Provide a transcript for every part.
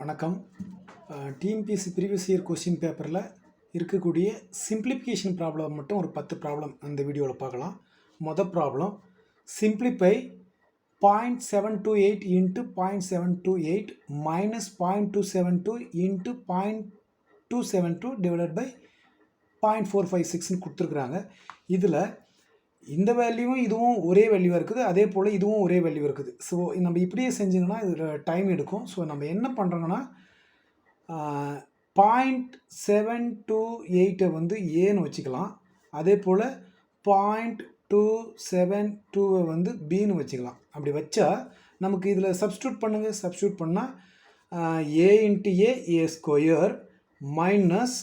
வணக்கம். TNPSC previous year question பேப்பரில் இருக்கக்கூடிய சிம்பிளிஃபிகேஷன் ப்ராப்ளம் மட்டும் ஒரு 10 ப்ராப்ளம் அந்த வீடியோவில் பார்க்கலாம். மொதல் problem simplify 0.728 into 0.728 minus 0.272 into 0.272 divided by 0.456ன்னு கொடுத்துருக்குறாங்க. இதில் இந்த வேல்யூவும் இதுவும் ஒரே வேல்யூவாக இருக்குது, அதே போல் இதுவும் ஒரே வேல்யூ இருக்குது. ஸோ நம்ம இப்படியே செஞ்சிங்கன்னா இதில் டைம் எடுக்கும். ஸோ நம்ம என்ன பண்ணுறோங்கன்னா 0.728 வந்து ஏன்னு வச்சுக்கலாம், அதே போல் 0.272 வந்து பின்னு வச்சுக்கலாம். அப்படி வச்சா நமக்கு இதில் சப்ஸ்டியூட் பண்ணுங்கள். சப்ஸ்டியூட் பண்ணால் A into A square minus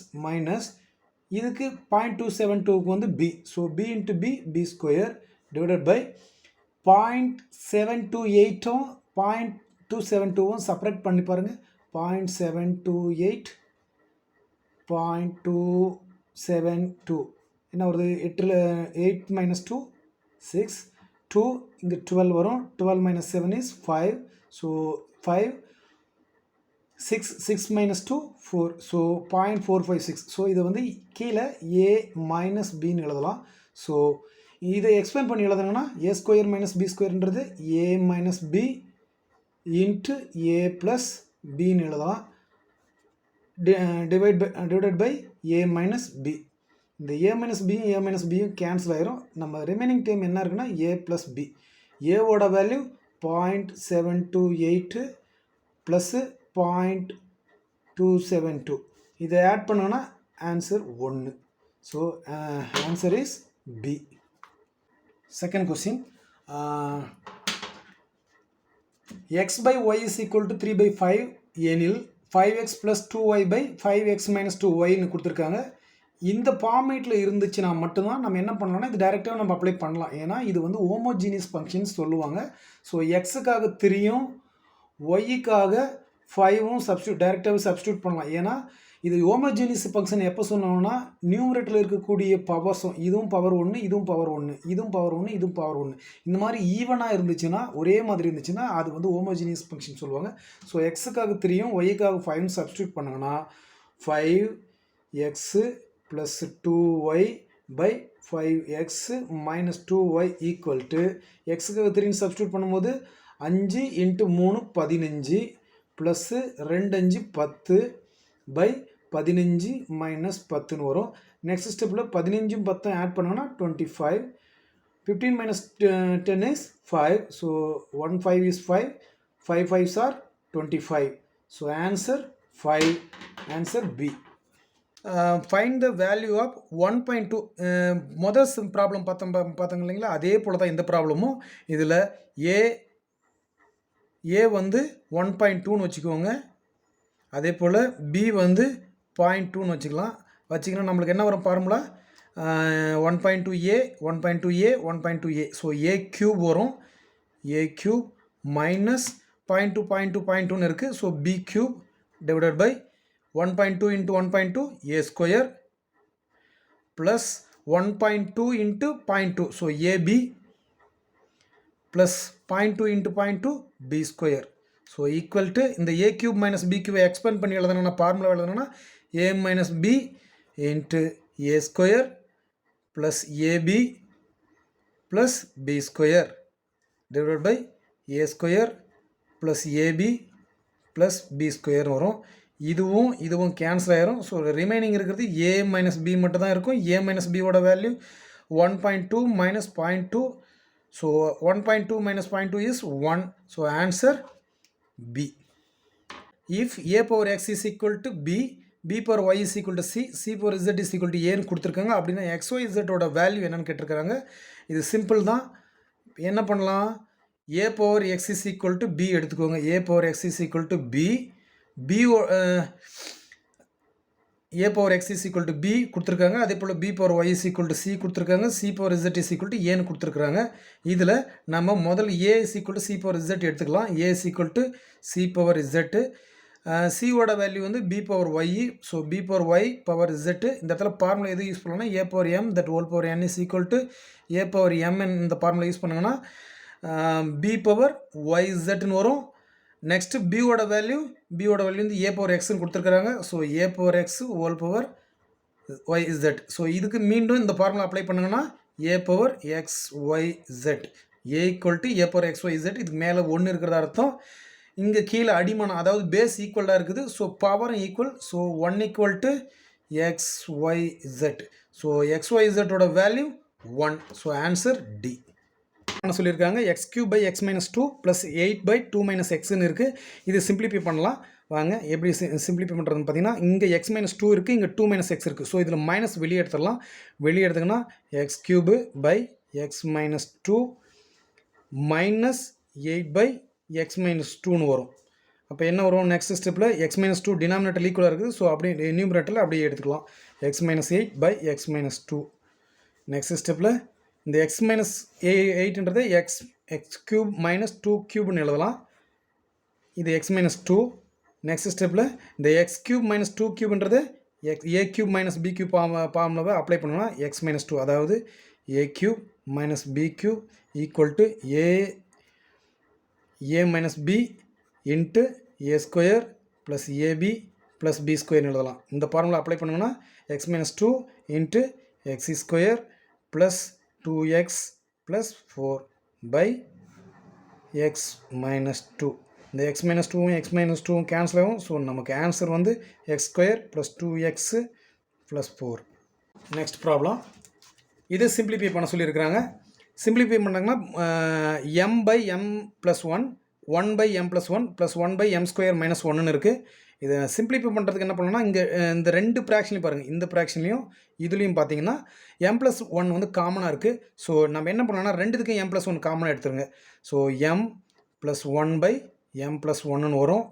இதுக்கு 0.272க்கு வந்து B. So B into B square divided by 0.728ம் 0.272ம் செப்பரேட் பண்ணி பாருங்கள். 0.728 0.272 என்ன வருது? 8 மைனஸ் 2 6 2 இங்கே 12 வரும். 12 minus 7 is 5. So 5 6 minus 2 4. So 0.456. So இதை வந்து கீழே ஏ மைனஸ் பின்னு எழுதலாம். ஸோ இதை எக்ஸ்பிளைன் பண்ணி எழுதுங்கன்னா ஏ ஸ்கொயர் மைனஸ் பி ஸ்கொயர்ன்றது A minus B into A plus பின்னு எழுதலாம். Divided by A minus B. இந்த ஏ மைனஸ் பியும் கேன்சல் ஆயிரும். நம்ம ரிமைனிங் டைம் என்ன இருக்குன்னா ஏ ப்ளஸ் பி. ஏவோட வேல்யூ 0.728 ப்ளஸ்ஸு 0.272. இதை ஆட் பண்ணோன்னா answer 1. So answer is B. Second question, X by Y is equal to 3/5 எனில் 5x plus 2y by 5x minus 2yன்னு கொடுத்துருக்காங்க. இந்த ஃபார்மேட்டில் இருந்துச்சுன்னா மட்டும்தான் நம்ம என்ன பண்ணலாம்னா இது டைரெக்டாக நம்ம அப்ளை பண்ணலாம். ஏன்னா இது வந்து ஹோமோஜீனியஸ் ஃபங்க்ஷன்ஸ் சொல்லுவாங்க. ஸோ எக்ஸுக்காக 3யும் ஒய்க்காக 5ம் டைரெக்டாகவே சப்ஸ்டியூட் பண்ணலாம். ஏன்னா இது ஹோமோஜீனியஸ் ஃபங்க்ஷன் எப்போ சொன்னோம்னா நியூமரேட்டரில் இருக்கக்கூடிய பவர்ஸும் இதுவும் பவர் 1 இதுவும் பவர் 1 இதுவும் பவர் 1 இதுவும் பவர் 1 இந்த மாதிரி ஈவனாக இருந்துச்சுன்னா ஒரே மாதிரி இருந்துச்சுன்னா அது வந்து ஹோமோஜீனியஸ் ஃபங்க்ஷன் சொல்லுவாங்க. ஸோ எக்ஸுக்காக 3யும் ஒய்க்காக 5ம் சப்ஸ்டியூட் பண்ணாங்கன்னா 5x plus 2y by 5x minus 2y equal to எக்ஸுக்காக 3ன்னு சப்ஸ்டியூட் பண்ணும்போது 5 இன்ட்டு 3 15 ப்ளஸ்ஸு 2 5 10 பை 15 மைனஸ் 10ன்னு வரும். நெக்ஸ்ட் ஸ்டெப்பில் 15ம் 10 ஆட் பண்ணோன்னா 25. 15 மைனஸ் 10 is 5. So 1 5 is 5. 5 5s are 25. So answer 5. Answer B. Find the value of 1.2. மொதல் ப்ராப்ளம் பார்த்தோங்க இல்லைங்களா, அதே போல் தான் இந்த ப்ராப்ளமும். இதில் ஏ வந்து 1.2ன்னு வச்சுக்கோங்க, அதே போல் பி வந்து 0.2ன்னு வச்சுக்கலாம். நம்மளுக்கு என்ன வரும் formula? 1.2a 1.2a 1.2a. So ஏ க்யூப் வரும். ஏ க்யூப் மைனஸ் 0.2 இருக்குது. So B cube divided by 1.2 into 1.2 A square plus 1.2 into 0.2 so AB plus 0.2 into 0.2 B square. So equal to இந்த ஏ க்யூப் மைனஸ் பி க்யூபை expand பண்ணி எழுதணும்னா formula எழுதணும்னா A minus B into A square plus AB plus B square divide by A square plus AB plus B square வரும். இதுவும் cancel ஆயிரும். So remaining இருக்கிறது ஏ minus B மட்டும் தான் இருக்கும். ஏ மைனஸ் பியோட value 1.2 minus 0.2. So 1.2 minus 0.2 is 1. So answer B. If a power x is equal to b, b power y is equal to c, c power z is equal to a ன்னு கொடுத்துருக்காங்க. அப்படின்னா xyz ஓட value என்னன்னு கேட்டிருக்காங்க. இது simple தான். என்ன பண்ணலாம்? a power x is equal to b எடுத்துக்கோங்க. a power x is equal to b. a power x is equal to b கொடுத்துருக்காங்க. அதே போல் b power y is equal to c கொடுத்துருக்காங்க. c power z is equal to a ன்னு கொடுத்துருக்காங்க. இதில் நம்ம முதல் a is equal to c power z எடுத்துக்கலாம். a is equal to c power z. c ஓட வேல்யூ வந்து b power y. So b power y power z. இந்த இடத்துல ஃபார்முலா எது யூஸ் பண்ணலாம்னா a power m that whole power n is equal to a power m இந்த formula use பண்ணுங்கன்னா b power yzன்னு வரும். நெக்ஸ்ட்டு பியோட வேல்யூ வந்து ஏ பவர் எக்ஸ்ன்னு கொடுத்துருக்குறாங்க. So A power X whole power Y Z. So இதுக்கு மீண்டும் இந்த ஃபார்முலா அப்ளை பண்ணுங்கன்னா A power X Y Z A equal to A power X Y Z. இதுக்கு மேலே 1 இருக்கிறதா அர்த்தம். இங்கே கீழே அடிமானம் அதாவது பேஸ் ஈக்குவலாக இருக்குது. ஸோ பவரும் equal. So 1 equal to X Y Z. So X Y இசட்டோட வேல்யூ 1. So answer D. என்ன சொல்லியிருக்காங்க, X cube by X minus 2 plus 8 by 2 minus எக்ஸ்ன்னு இருக்குது. இது சிம்பிளிஃபை பண்ணலாம். வாங்க எப்படி சிம்பிளிஃபை பண்ணுறதுன்னு பார்த்தீங்கன்னா, இங்கே எக்ஸ் மைனஸ் 2 இருக்குது, இங்கே 2 மைனஸ் எக்ஸ் இருக்குது. ஸோ இதில் மைனஸ் வெளியே எடுத்துடலாம். வெளியே எடுத்துங்கன்னா X cube by X minus 2 minus 8 by X minus 2ன்னு வரும். அப்போ என்ன வரும், நெக்ஸ்ட் ஸ்டெப்பில் எக்ஸ் மைனஸ் 2 டினாமினேட்டர் ஈக்குவலாக இருக்குது. ஸோ அப்படியே நியூமரேட்டரில் அப்படியே எடுத்துக்கலாம். X minus 8 by X minus 2. Next ஸ்டெப்பில் இந்த எக்ஸ் மைனஸ் 8ன்றது எக்ஸ் கியூப் மைனஸ் 2 கியூப்னு எழுதலாம். இது எக்ஸ் மைனஸ் 2. நெக்ஸ்ட் ஸ்டெப்பில் இந்த எக்ஸ் கியூப் மைனஸ் 2 கியூப்ன்றது A cube minus B cube ஃபார்முலாவை அப்ளை பண்ணலாம். எக்ஸ் மைனஸ் 2 அதாவது A cube minus B cube equal to A minus B into A square plus AB plus B ஸ்கொயர்னு எழுதலாம். இந்த formula apply பண்ணுங்கன்னா X minus 2 into X square plus 2x plus 4 by X minus 2. இந்த X minus 2வும் X minus 2வும் cancel ஆகும். So நமக்கு answer வந்து X square plus 2x plus 4. Next problem. இது சிம்பிளிஃபை பண்ண சொல்லியிருக்கிறாங்க. சிம்பிளிஃபை பண்ணாங்கன்னா M by M plus 1 by M plus 1 plus 1 by M square minus 1ன்னு இருக்குது. இதை சிம்பிளிஃபை பண்ணுறதுக்கு என்ன பண்ணணும்னா, இங்கே இந்த 2 ப்ராக்ஷன்லையும் பாருங்கள், இந்த ப்ராக்ஷன்லையும் இதுலேயும் பார்த்தீங்கன்னா எம் ப்ளஸ் 1 வந்து காமனாக இருக்குது. ஸோ நம்ம என்ன பண்ணோம்னா ரெண்டுத்துக்கும் எம் ப்ளஸ் 1 காமனாக எடுத்துருங்க. So M plus 1 by M plus 1ன்னு வரும்.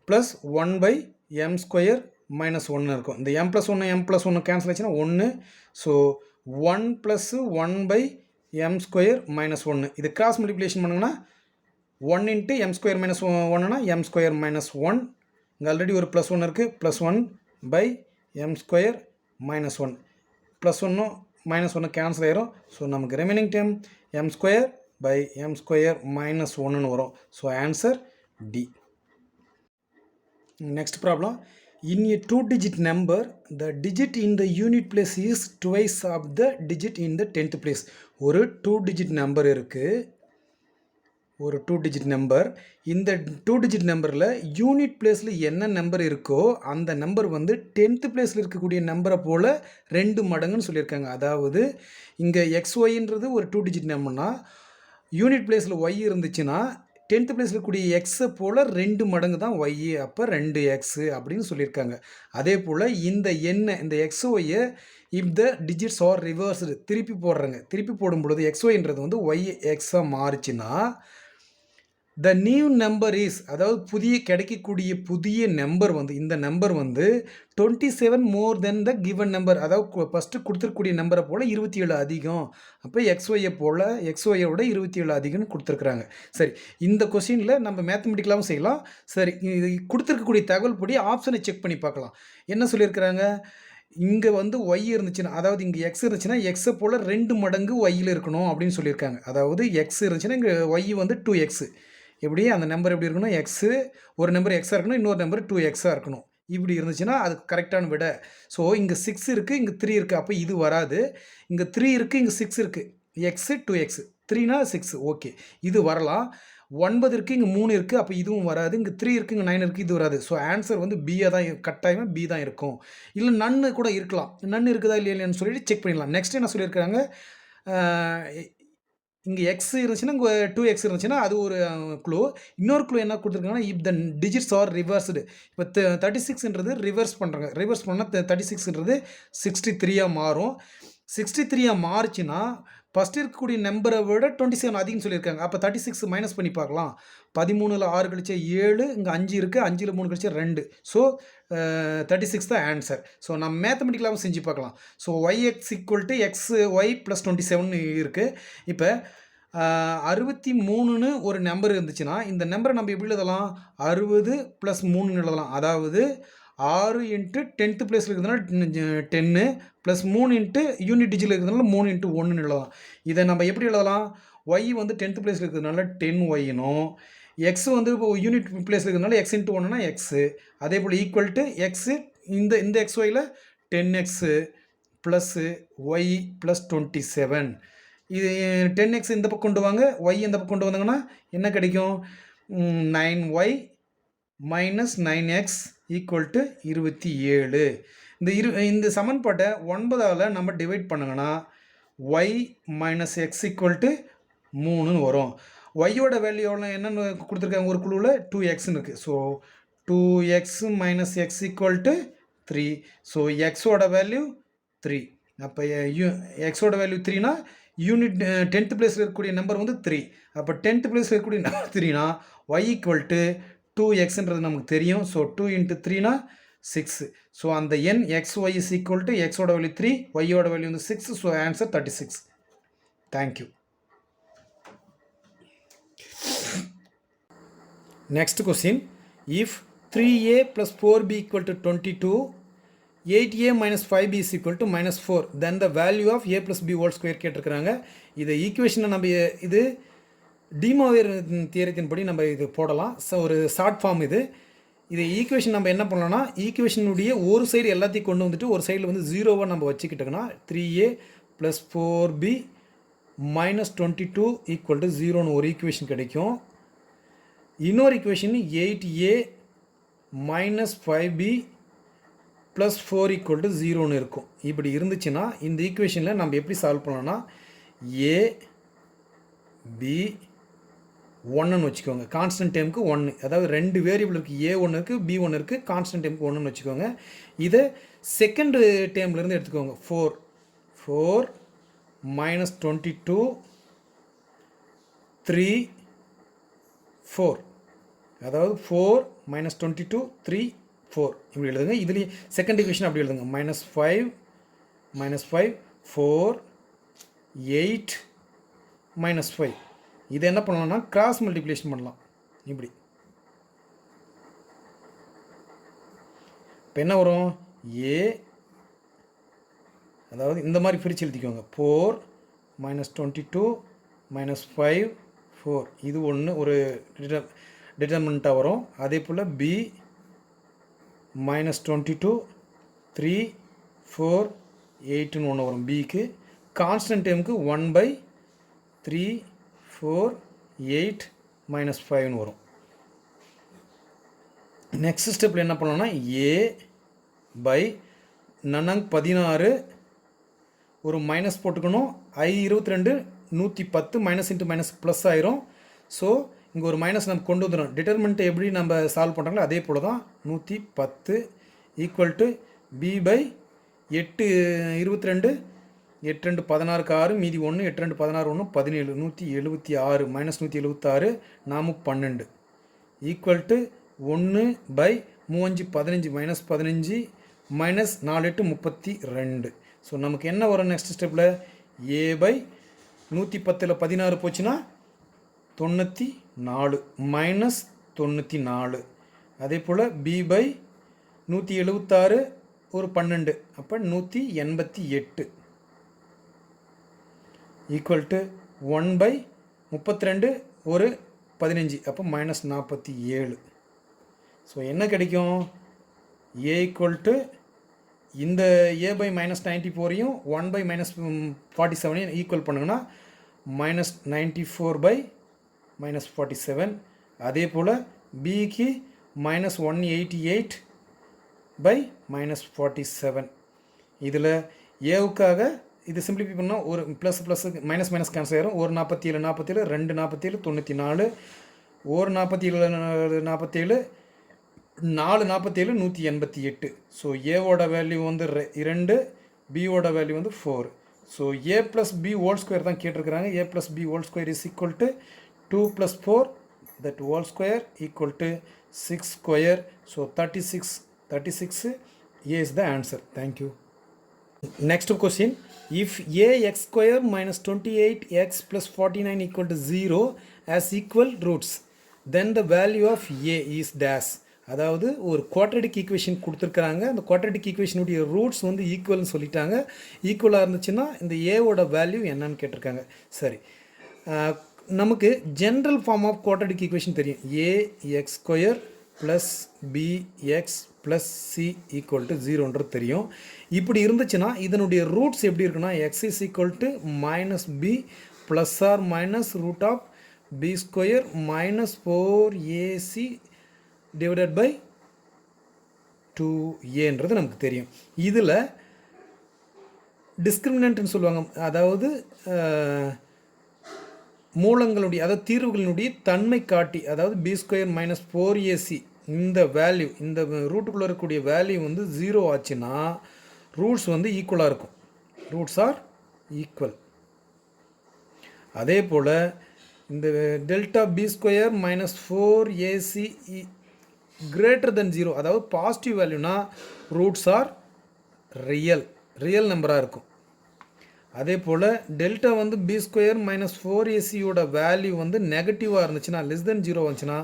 Plus 1 by M square minus 1 இருக்கும். இந்த எம் ப்ளஸ் 1 கேன்சல் ஆச்சுன்னா 1. So 1 plus 1 by M square minus 1. இது கிராஸ் மல்டிப்ளிகேஷன் பண்ணுங்கன்னா 1 இன்ட்டு எம் ஸ்கொயர் மைனஸ் 1னா எம் ஸ்கொயர் மைனஸ் 1. இங்கே ஆல்ரெடி ஒரு ப்ளஸ் 1 இருக்குது. Plus 1 by M square minus 1. Plus 1 minus 1 cancel ஆயிரும். ஸோ நமக்கு remaining time M square by M square minus 1ன்னு வரும். So answer D. Next problem. In a 2-digit number, the digit in the unit place is twice of the digit in the 10th place. ஒரு 2-digit number இருக்குது. ஒரு 2-digit number. இந்த 2-digit நம்பரில் unit பிளேஸில் என்ன number இருக்கோ அந்த number வந்து 10th பிளேஸில் இருக்கக்கூடிய நம்பரை போல் 2 மடங்குன்னு சொல்லியிருக்காங்க. அதாவது இங்கே XYன்றது ஒரு 2-digit நம்பர்னா யூனிட் பிளேஸில் ஒய் இருந்துச்சுன்னா 10th பிளேஸில் இருக்கக்கூடிய எக்ஸை போல் 2 மடங்கு தான் ஒய். அப்போ 2x அப்படின்னு சொல்லியிருக்காங்க. அதே போல் இந்த எண்ணை இந்த XYயை if the digits are reversed திருப்பி போடுறாங்க. திருப்பி போடும் பொழுது XYன்றது வந்து ஒய் எக்ஸாக மாறுச்சுன்னா த நியூ நம்பர் இஸ், அதாவது கிடைக்கக்கூடிய புதிய நம்பர் வந்து இந்த நம்பர் வந்து 27 more than the given number. அதாவது ஃபஸ்ட்டு கொடுத்துருக்கக்கூடிய நம்பரை போல் 27 அதிகம். அப்போ எக்ஸ்ஒய்யோட 27 அதிகம்னு கொடுத்துருக்குறாங்க. சரி, இந்த கொஸ்டினில் நம்ம மேத்தமெட்டிக்கலாகவும் செய்யலாம். சரி, இது கொடுத்துருக்கக்கூடிய தகவல் படி ஆப்ஷனை செக் பண்ணி பார்க்கலாம். என்ன சொல்லியிருக்கிறாங்க, இங்கே வந்து ஒய் இருந்துச்சுன்னா, அதாவது இங்கே எக்ஸ் இருந்துச்சுன்னா எக்ஸை போல் 2 மடங்கு ஒய்யில் இருக்கணும் அப்படின்னு சொல்லியிருக்காங்க. அதாவது எக்ஸ் இருந்துச்சுன்னா இங்கே ஒய் வந்து 2x. எப்படி அந்த நம்பர் எப்படி இருக்கணும், எக்ஸு ஒரு நம்பர் எக்ஸாக இருக்கணும், இன்னொரு நம்பர் 2xஆக இருக்கணும். இப்படி இருந்துச்சுன்னா அது கரெக்டான விட. ஸோ இங்கே 6 இருக்குது, இங்கே 3 இருக்குது. அப்போ இது வராது. இங்கே 3 இருக்குது, இங்கே 6 இருக்குது. X 2x, 3னா 6. ஓகே, இது வரலாம். 9 இருக்குது, இங்கே 3 இருக்குது. அப்போ இதுவும் வராது. இங்கே 3 இருக்குது, இங்கே 9 இருக்குது. இது வராது. ஸோ ஆன்சர் வந்து பியாக தான், கட்டாயமாக பி தான் இருக்கும். இல்லை நன்னு கூட இருக்கலாம். நன்னு இருக்குதா இல்லையான்னு சொல்லிட்டு செக் பண்ணிடலாம். நெக்ஸ்ட் என்ன சொல்லியிருக்காங்க, இங்கே எக்ஸ் இருந்துச்சுன்னா இங்கே 2x இருந்துச்சுன்னா அது ஒரு க்ளூ. இன்னொரு க்ளூ என்ன கொடுத்துருக்காங்கன்னா, இப் த டிஜிட்ஸ் ஆர் ரிவர்ஸ்டு. இப்போ 36ன்றது ரிவர்ஸ் பண்ணுறாங்க. ரிவர்ஸ் பண்ணால் 36ன்றது 63ஆக மாறும். 63ஆக மாறுச்சுன்னா ஃபஸ்ட் இருக்கக்கூடிய நம்பரை விட 27 அதிகம்னு சொல்லியிருக்காங்க. அப்போ 36 மைனஸ் பண்ணி பார்க்கலாம். 13ல் 6 கழிச்சா 7, இங்கே 5 இருக்குது, 5ல் 3 கழிச்சா 2. ஸோ 36 தான் ஆன்சர். ஸோ நம்ம மேத்தமெட்டிக்கலாகவும் செஞ்சு பார்க்கலாம். So yx equal to xy plus 27 இருக்குது. இப்போ 63ன்னு ஒரு நம்பர் இருந்துச்சுன்னா இந்த நம்பரை நம்ம எப்படி எழுதலாம், 60 ப்ளஸ் 3ன்னு எழுதலாம். அதாவது 6 இன்ட்டு 10th பிளேஸில் இருக்கிறதுனால 10 ப்ளஸ் 3 இன்ட்டு யூனிட் டிஜிட்டில் இருக்கிறதுனால 3 இன்ட்டு 1ன்னு எழுதலாம். இதை நம்ம எப்படி எழுதலாம், ஒய் வந்து 10th பிளேஸில் இருக்கிறதுனால 10yனும் எக்ஸ் வந்து இப்போ யூனிட் பிளேஸில் இருக்கிறதுனால எக்ஸ் இன்ட்டு ஒன்றுனா எக்ஸு, அதே போல் ஈக்குவல் டு எக்ஸு இந்த எக்ஸ்ஒயில் 10x ப்ளஸ்ஸு ஒய் ப்ளஸ் 27. இது 10x இந்த பக்கம் கொண்டு வாங்க, ஒய் இந்த பக்கம் கொண்டு வந்தாங்கன்னா என்ன கிடைக்கும்? 9y minus 9x equal to 27. இந்த சமன்பாட்டை 9ஆல் நம்ம டிவைட் பண்ணுங்கன்னா Y minus X equal to 3ன்னு வரும். ஒய்யோட வேல்யூ எவ்வளோ என்னென்னு கொடுத்துருக்காங்க ஒரு குழுவில் 2xன்னு இருக்குது. So 2x minus X equal to 3. So எக்ஸோட வேல்யூ 3. அப்போ எக்ஸோட வேல்யூ 3னா யூனிட் 10th பிளேஸில் இருக்கக்கூடிய நம்பர் வந்து 3. அப்போ 10th பிளேஸில் இருக்கக்கூடிய நம்பர் 3னா ஒய் ஈக்குவல் டு 2xன்றது நமக்கு தெரியும். ஸோ 2 × 3னா 6. ஸோ அந்த எண் xy இஸ் ஈக்குவல் டு எக்ஸோட வேல்யூ 3, ஒய்யோட வேல்யூ வந்து 6. So answer 36. Thank you. Next question, if 3a plus 4b equal to 22, 8a minus 5b is equal to minus 4, then the value of a plus b whole square கேட்டிருக்கிறாங்க. இதை ஈக்குவேஷனை நம்ம இது டிமோவேர் தியரத்தின் படி நம்ம இது போடலாம். ஸோ ஒரு ஷார்ட் ஃபார்ம் இது ஈக்குவேஷன் நம்ம என்ன பண்ணலாம்னா, ஈக்குவேஷனுடைய ஒரு சைடு எல்லாத்தையும் கொண்டு வந்துட்டு ஒரு சைடில் வந்து 0வாக நம்ம வச்சுக்கிட்டோங்கன்னா 3a plus 4b minus 22 equal to 0ன்னு ஒரு ஈக்குவேஷன் கிடைக்கும். இன்னொரு equation 8a minus 5b plus 4 equal to 0ன்னு இருக்கும். இப்படி இருந்துச்சுன்னா இந்த ஈக்குவேஷனில் நம்ம எப்படி சால்வ் பண்ணலாம்னா a b 1ன்னு வச்சுக்கோங்க. கான்ஸ்டன்ட் டைமுக்கு 1, அதாவது 2 வேரியபிள் இருக்குது, a 1 இருக்குது b 1 இருக்குது, கான்ஸ்டன்ட் டைமுக்கு 1ன்னு வச்சுக்கோங்க. இதை செகண்ட் டேர்ம்லேருந்து எடுத்துக்கோங்க. 4 மைனஸ் 22 3 4, அதாவது 4 மைனஸ் 22 3 4 இப்படி எழுதுங்க. இதுலேயே செகண்ட் ஈக்குவேஷன் அப்படி எழுதுங்க. -5 4 8 -5. இதை என்ன பண்ணலாம்னா கிராஸ் மல்டிப்ளிகேஷன் பண்ணலாம். இப்படி இப்போ என்ன வரும்? a, அதாவது இந்த மாதிரி பிரித்து எழுதிக்கோங்க. 4 -22 -5 4. இது ஒன்று ஒரு டிட்டர்மினண்ட்டாக வரும். அதே போல் b -22 3 4 8ன்னு ஒன்று வரும் பிக்கு. கான்ஸ்டன்ட் டைமுக்கு 1/3 4 8 -5ன்னு வரும். நெக்ஸ்ட் ஸ்டெப்பில் என்ன பண்ணலாம்னா a பை 16 ஒரு மைனஸ் போட்டுக்கணும். I22 110 minus into minus plus ஆயிரும். ஸோ இங்கே ஒரு மைனஸ் நம்ம கொண்டு வந்துடும். டிட்டர்மெண்ட்டை எப்படி நம்ம சால்வ் பண்ணுறாங்களோ அதே போல் தான். 110 ஈக்குவல் டு b பை 8 22 8 2 16 6 மீதி 1 8 2 16 1 17 176 மைனஸ் 176 நாம 12 equal to 1 by 3 5 15 minus 15 minus 4 8 32. So நமக்கு என்ன வரும் நெக்ஸ்ட் ஸ்டெப்பில்? a பை 110ல் 16 போச்சுன்னா 94 மைனஸ் 94. அதே போல் b பை 176 ஒரு 12 அப்போ 188 ஈக்குவல் டு 1 பை 32 ஒரு 15 அப்போ மைனஸ் 47. ஸோ என்ன கிடைக்கும்? a ஈக்குவல் டு இந்த a பை மைனஸ் 94ஐயும் 1 பை மைனஸ் 47ஐயும் ஈக்குவல் பண்ணுங்கன்னா மைனஸ் 94 பை மைனஸ் 47. அதே போல் பிக்கு மைனஸ் 188 பை மைனஸ் 47. இதில் ஏவுக்காக இது சிம்பிளிஃபை பண்ணால் ஒரு ப்ளஸ் மைனஸ் மைனஸ் கேன்சல் ஆயிரும். ஒரு 47 47 2 47 94 ஒரு 47 47 4 47 188. ஸோ ஏவோட வேல்யூ வந்து 2, பியோட வேல்யூ வந்து 4. So a plus B whole square தான் கேட்டிருக்கிறாங்க. a plus B whole square is equal to 2 + 4 that whole square equal to 6 square. So 36 a is the answer. Thank you. Next question, if ax square minus 28x plus 49 equal to 0 has equal roots, then the value of a is dash. அதாவது ஒரு quadratic equation கொடுத்துருக்குறாங்க. அந்த quadratic ஈக்குவேஷனுடைய roots வந்து ஈக்குவல்னு சொல்லிட்டாங்க. ஈக்குவலாக இருந்துச்சுன்னா இந்த ஏவோட வேல்யூ என்னன்னு கேட்டிருக்காங்க. சரி, நமக்கு general form of quadratic equation தெரியும். AX square plus BX plus C equal to 0ன்றது தெரியும். இப்படி இருந்துச்சுன்னா இதனுடைய ரூட்ஸ் எப்படி இருக்குன்னா X is equal to minus B plus or minus root of B square minus 4ac divided by 2aன்றது நமக்கு தெரியும். இதில் டிஸ்கிரிமினன்ட்னு சொல்லுவாங்க, அதாவது மூலங்களுடைய அதாவது தீர்வுகளினுடைய தன்மை காட்டி, அதாவது பி ஸ்கொயர் மைனஸ் 4ac இந்த வேல்யூ இந்த ரூட்டுக்குள்ளே இருக்கக்கூடிய வேல்யூ வந்து 0 ஆச்சுன்னா ரூட்ஸ் வந்து ஈக்குவலாக இருக்கும். Roots are equal. அதே போல் இந்த delta B square minus 4ac greater than 0, அதாவது பாசிட்டிவ் வேல்யூனா ரூட்ஸ் ஆர் ரியல் நம்பராக இருக்கும். அதே போல் டெல்டா வந்து B square minus 4ac value வந்து நெகட்டிவாக இருந்துச்சுன்னா லெஸ் தென் 0 வந்துச்சுன்னா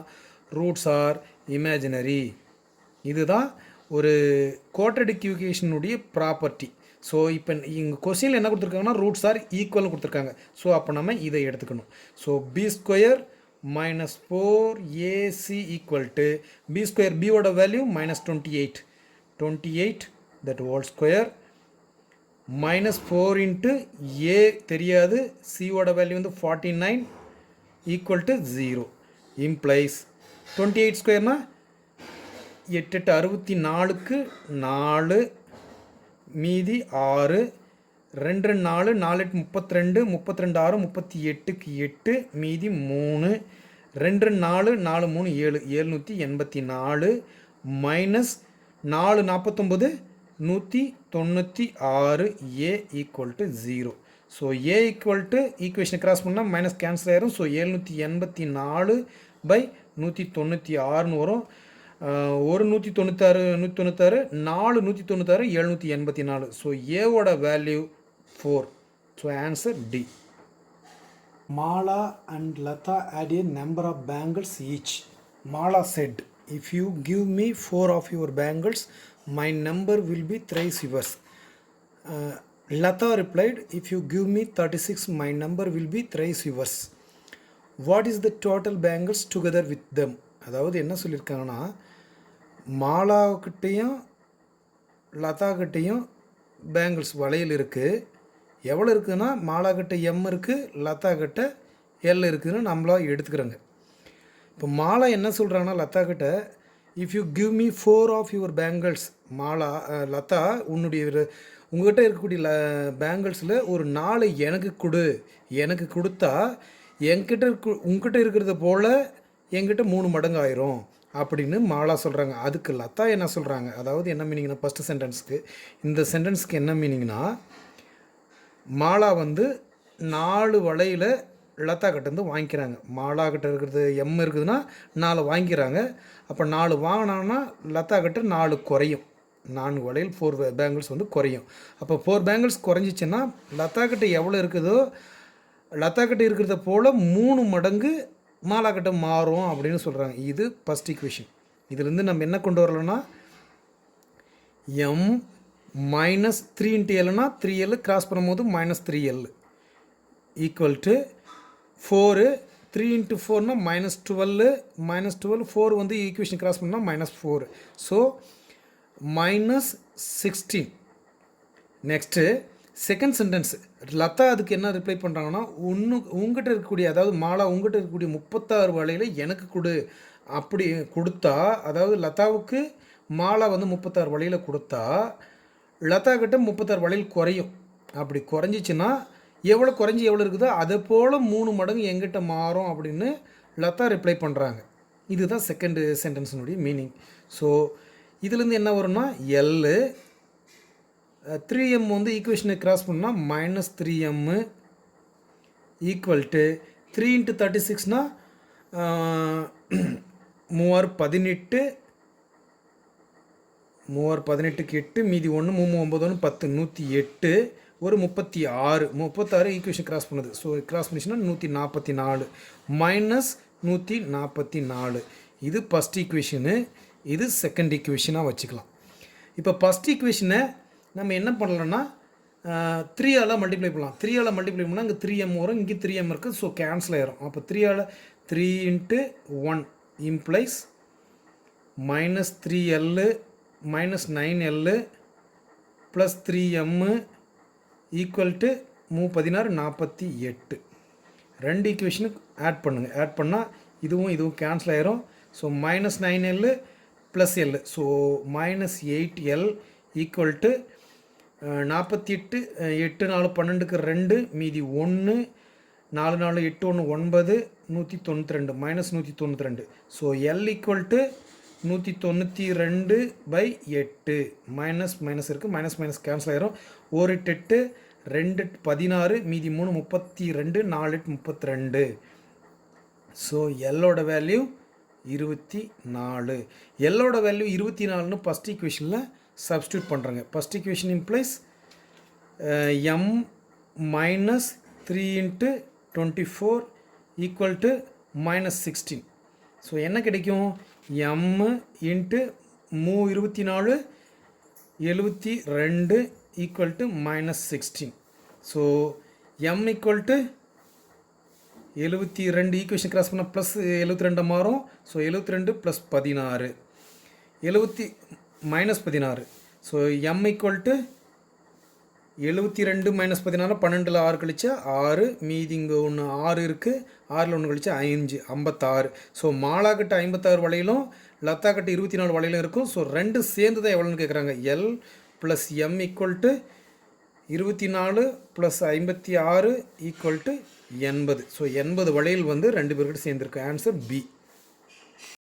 ரூட்ஸ் ஆர் இமேஜினரி. இதுதான் ஒரு குவாட்ரடிக் ஈக்குவேஷனுடைய ப்ராப்பர்ட்டி. ஸோ இப்போ இங்கே கொஸ்டினில் என்ன கொடுத்துருக்காங்கன்னா ரூட்ஸ் ஆர் ஈக்குவல்னு கொடுத்துருக்காங்க. ஸோ அப்போ நம்ம இதை எடுத்துக்கணும். So B square minus 4ac equal to B square பியோட value minus 28 that whole square minus 4 into A தெரியாது, சியோட வேல்யூ வந்து 49 ஈக்குவல் டு 0 இம்ப்ளைஸ் 28 ஸ்கொயர்னா 8 64க்கு 4 மீதி 6 2 4 4 32 32 6 38க்கு 8 மீதி 3 2 4 4 3 7 784 minus 4 49 196 A equal to 0. So A equal to ஈக்குவேஷனை கிராஸ் பண்ணால் மைனஸ் கேன்சல் ஆயிரும். ஸோ 784 பை 196ன்னு வரும். ஒரு 196 4 196 784. ஸோ ஏவோட value 4. So answer D. Mala and Lata had a number of bangles each. Mala said, if you give me 4 of your bangles, my number will be thrice yours. Lata replied, if you give me 36, my number will be thrice yours. What is the total bangles together with them? அதாவது என்ன சொல்லியிருக்காங்கன்னா, மாலாக்கிட்டையும் லதாக்கிட்டையும் bangles வளையல் இருக்குது. எவ்வளோ இருக்குதுன்னா மாலாக்கிட்ட M இருக்குது, லதாக்கிட்ட L இருக்குதுன்னு நம்மளாக எடுத்துக்கிறோங்க. இப்போ மாலா என்ன சொல்கிறாங்கன்னா லதாக்கிட்ட, if you give me 4 of your bangles, Mala Lata உங்கள்கிட்ட இருக்கக்கூடிய பேங்கிள்ஸில் ஒரு 4 எனக்கு கொடுத்தா உங்ககிட்ட இருக்கிறத போல் என்கிட்ட 3 மடங்கு ஆயிரும் அப்படின்னு மாலா சொல்கிறாங்க. அதுக்கு லதா என்ன சொல்கிறாங்க, அதாவது என்ன மீனிங்னா ஃபஸ்ட்டு சென்டென்ஸுக்கு இந்த சென்டென்ஸுக்கு என்ன மீனிங்னா, மாலா வந்து 4 வளையில் லதா கிட்டேருந்து வாங்கிக்கிறாங்க. மாலா கிட்ட இருக்கிறது எம் இருக்குதுன்னா 4 வாங்கிக்கிறாங்க. அப்போ 4 வாங்கினாங்கன்னா லதா கிட்ட 4 குறையும். 4 வளையல் 4 பேங்கிள்ஸ் வந்து குறையும். அப்போ 4 பேங்கிள்ஸ் குறைஞ்சிச்சின்னா லதா கிட்ட எவ்வளோ இருக்குதோ லதா கிட்ட இருக்கிறத போல் 3 மடங்கு மாலா கிட்ட மாறும் அப்படின்னு சொல்கிறாங்க. இது ஃபஸ்ட் ஈக்குவேஷன். இதுலேருந்து நம்ம என்ன கொண்டு வரலன்னா, எம் மைனஸ் 3 இன்ட்டு எல்னா 3l கிராஸ் பண்ணும்போது minus 3l equal to 4 3 into 4னா மைனஸ் 12 4 வந்து ஈக்குவேஷன் கிராஸ் பண்ணால் minus 4. So minus 16. Next second sentence Lata அதுக்கு என்ன ரிப்ளை பண்ணுறாங்கன்னா, உங்ககிட்ட இருக்கக்கூடிய அதாவது மாலா உங்ககிட்ட இருக்கக்கூடிய 36 வளையல் எனக்கு கொடு அப்படி கொடுத்தா, அதாவது லதாவுக்கு மாலா வந்து 36 வளையல் கொடுத்தா லதா கிட்ட 36 வளையல் குறையும். அப்படி குறைஞ்சிச்சின்னா எவ்வளோ இருக்குதோ அதை போல் 3 மடங்கு எங்கிட்ட மாறும் அப்படின்னு லதா ரிப்ளை பண்ணுறாங்க. இதுதான் செகண்ட் சென்டென்ஸினுடைய மீனிங். ஸோ இதுலேருந்து என்ன வரும்னா, எல்லு 3m வந்து ஈக்குவேஷனை கிராஸ் பண்ணால் minus 3m equal to 3 into 36னா 3 18 18க்கு 8 மீதி 1 3 9 10 108 ஒரு 36 ஈக்குவேஷன் கிராஸ் பண்ணுது. ஸோ கிராஸ் பண்ணிச்சுன்னா 144 மைனஸ் 144. இது ஃபஸ்ட் ஈக்குவேஷனு, இது செகண்ட் ஈக்குவேஷனாக வச்சுக்கலாம். இப்போ ஃபஸ்ட் ஈக்குவேஷனை நம்ம என்ன பண்ணலாம்னா 3ஆல் மல்டிப்ளை பண்ணலாம். 3ஆல் மல்டிப்ளை பண்ணால் இங்கே 3m வரும், இங்கே 3m இருக்குது. ஸோ கேன்சல் ஆயிரும். அப்போ 3ஆல் 3 × 1 implies -3l -9l plus 3m equal to 16 48. ரெண்டு ஈக்குவேஷனுக்கு ஆட் பண்ணுங்கள். ஆட் பண்ணால் இதுவும் கேன்சல் ஆயிரும். So -9l plus l, so -8l equal to 48 8 4 12க்கு 2 மீதி 1 4 4 8 1 9 192 -192. So l equal to 192/8 minus இருக்குது, மைனஸ் கேன்சல் ஆயிரும். 1 8 2 16 மீதி 3 32 4 8 32. ஸோ எல்லோட வேல்யூ 24. எல்லோட வேல்யூ 24ன்னு ஃபஸ்ட் ஈக்குவேஷனில் சப்ஸ்டியூட் பண்ணுறாங்க. First equation implies m -3 × 24 equal to -16. So என்ன கிடைக்கும்? m × 24 72 equal to -16. So m equal to 72 equation cross பண்ணால் ப்ளஸ் 72 மாறும். So 72 + 16 -16. So m equal to 72 - 16 12ல் 6 கழிச்சா 6 மீதி இங்கே ஒன்று 6 இருக்குது, 6ல் 1 கழிச்சா 5 56. ஸோ மாலா கிட்ட 56 வளையிலும் லதா கிட்ட 24 வளையிலும் இருக்கும். ஸோ ரெண்டு சேர்ந்து தான் எவ்வளோன்னு கேட்குறாங்க. l + m equal to 24 + 56 equal to 80. So 80 வளையல் வந்து ரெண்டு பேர்கிட்ட சேர்ந்துருக்கு. Answer B.